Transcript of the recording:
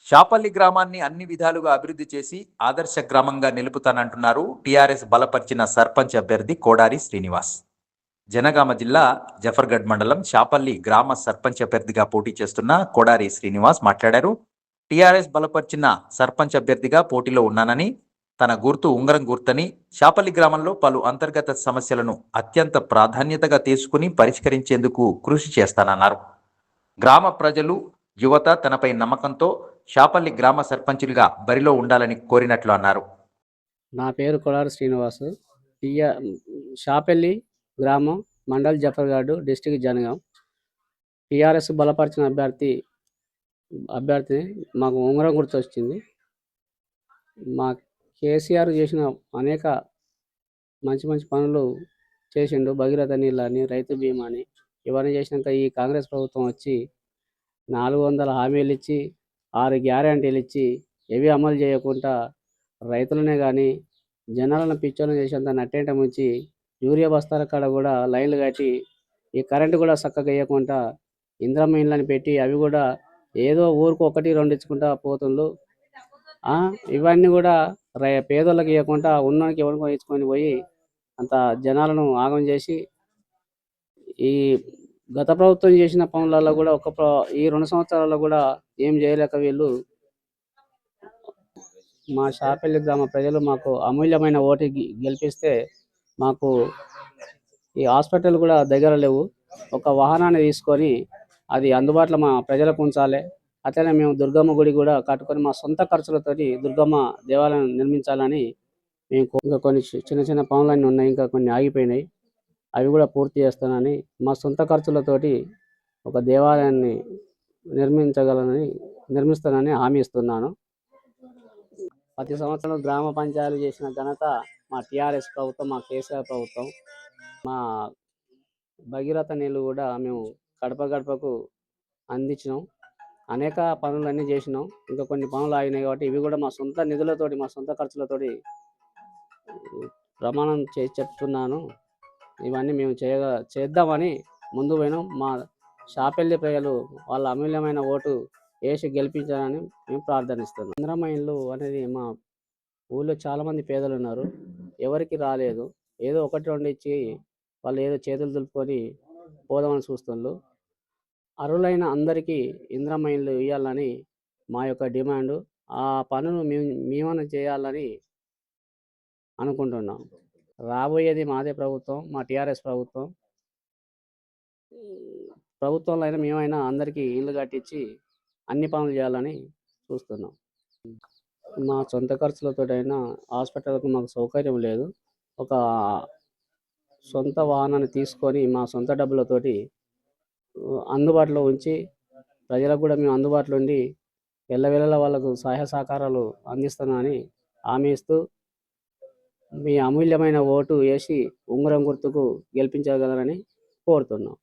షాపల్లి గ్రామాన్ని అన్ని విధాలుగా అభివృద్ధి చేసి ఆదర్శ గ్రామంగా నిలుపుతానంటున్నారు టీఆర్ఎస్ బలపరిచిన సర్పంచ్ అభ్యర్థి కోడారి శ్రీనివాస్. జనగామ జిల్లా జఫర్గఢ్ మండలం షాపల్లి గ్రామ సర్పంచ్ అభ్యర్థిగా పోటీ చేస్తున్న కోడారి శ్రీనివాస్ మాట్లాడారు. టీఆర్ఎస్ బలపరిచిన సర్పంచ్ అభ్యర్థిగా పోటీలో ఉన్నానని, తన గుర్తు ఉంగరం గుర్తని, షాపల్లి గ్రామంలో పలు అంతర్గత సమస్యలను అత్యంత ప్రాధాన్యతగా తీసుకుని పరిష్కరించేందుకు కృషి చేస్తానన్నారు. గ్రామ ప్రజలు, యువత తనపై నమ్మకంతో షాపల్లి గ్రామ సర్పంచులుగా బరిలో ఉండాలని కోరినట్లు అన్నారు. నా పేరు కొడారి శ్రీనివాసు. షాపల్లి గ్రామం, మండల్ జఫర్గఢ్, డిస్టిక్ జనగాం. టీఆర్ఎస్ బలపరిచిన అభ్యర్థి మాకు ఉంగరం గుర్తు వచ్చింది. మా కేసీఆర్ చేసిన అనేక మంచి మంచి పనులు చేసిండు. భగీరథ నీళ్ళని, రైతు బీమా అని ఇవన్నీ చేసినాక ఈ కాంగ్రెస్ ప్రభుత్వం వచ్చి 400 హామీలు ఇచ్చి, 6 గ్యారెంటీలు ఇచ్చి ఏవి అమలు చేయకుండా రైతులనే కానీ జనాలను పిచ్చోళ్ళని చేసేంత నట్టేంట ముంచి యూరియా బస్తాల కాడ కూడా లైన్లు కట్టి ఈ కరెంటు కూడా చక్కగా వేయకుండా ఇంద్రమ్మ ఇండ్లని పెట్టి అవి కూడా ఏదో ఊరికి 1-2 ఇచ్చుకుంటా పోతుండ్రు. ఇవన్నీ కూడా పేదోళ్ళకి ఇవ్వకుండా ఉన్నోనికి ఎవరికో ఇచ్చుకొని పోయి అంత జనాలను ఆగం చేసి ఈ గత ప్రభుత్వం చేసిన పనులలో కూడా ఈ 2 సంవత్సరాల్లో కూడా ఏం చేయలేక వీళ్ళు మా షాపల్లి గ్రామ ప్రజలు మాకు అమూల్యమైన ఓటు గెలిపిస్తే మాకు ఈ హాస్పిటల్ కూడా దగ్గర లేవు. ఒక వాహనాన్ని తీసుకొని అది అందుబాటులో మా ప్రజలకు ఉంచాలి. అట్లనే మేము దుర్గమ్మ గుడి కూడా కట్టుకొని మా సొంత ఖర్చులతోటి దుర్గమ్మ దేవాలయం నిర్మించాలని మేము ఇంకా కొన్ని చిన్న చిన్న పనులన్నీ ఉన్నాయి, ఇంకా కొన్ని ఆగిపోయినాయి. అవి కూడా పూర్తి చేస్తానని మా సొంత ఖర్చులతోటి ఒక దేవాలయాన్ని నిర్మిస్తానని హామీ ఇస్తున్నాను. ప్రతి సంవత్సరం గ్రామ పంచాయతీలు చేసిన ఘనత మా టీఆర్ఎస్ ప్రభుత్వం, మా కేసీఆర్ ప్రభుత్వం. మా భగీరథ నీళ్ళు కూడా మేము గడప గడపకు అందించినాం. అనేక పనులన్నీ చేసినాం. ఇంకా కొన్ని పనులు ఆగినాయి కాబట్టి ఇవి కూడా మా సొంత నిధులతోటి, మా సొంత ఖర్చులతోటి ప్రమాణం చేసి చెప్తున్నాను. ఇవన్నీ మేము చేద్దామని ముందు పోయినాం. మా షాపల్లి ప్రజలు వాళ్ళ అమూల్యమైన ఓటు వేసి గెలిపించాలని మేము ప్రార్థనిస్తున్నాం. ఇంద్రమ్మ ఇల్లు అనేది మా ఊళ్ళో చాలామంది పేదలు ఉన్నారు, ఎవరికి రాలేదు. ఏదో 1-2 ఇచ్చి వాళ్ళు ఏదో చేతులు దులుపుకొని పోదామని చూస్తున్నారు. అర్హులైన అందరికీ ఇంద్రమ్మ ఇల్లు ఇవ్వాలని మా యొక్క డిమాండు. ఆ పనులు మేమన్నా చేయాలని అనుకుంటున్నాం. రాబోయేది మాదే ప్రభుత్వం, మా టీఆర్ఎస్ ప్రభుత్వం. ప్రభుత్వంలో అయినా మేమైనా అందరికీ ఇల్లు కట్టించి అన్ని పనులు చేయాలని చూస్తున్నాం. మా సొంత ఖర్చులతోటైనా హాస్పిటల్కు మాకు సౌకర్యం లేదు. ఒక సొంత వాహనాన్ని తీసుకొని మా సొంత డబ్బులతోటి అందుబాటులో ఉంచి ప్రజలకు కూడా మేము అందుబాటులో ఉండి ఎల్లవేళలా వాళ్ళకు సహాయ సహకారాలు అందిస్తున్నానని హామీ ఇస్తూ మీ అమూల్యమైన ఓటు వేసి ఉంగరం గుర్తుకు గెలిపించగలరని కోరుతున్నాం.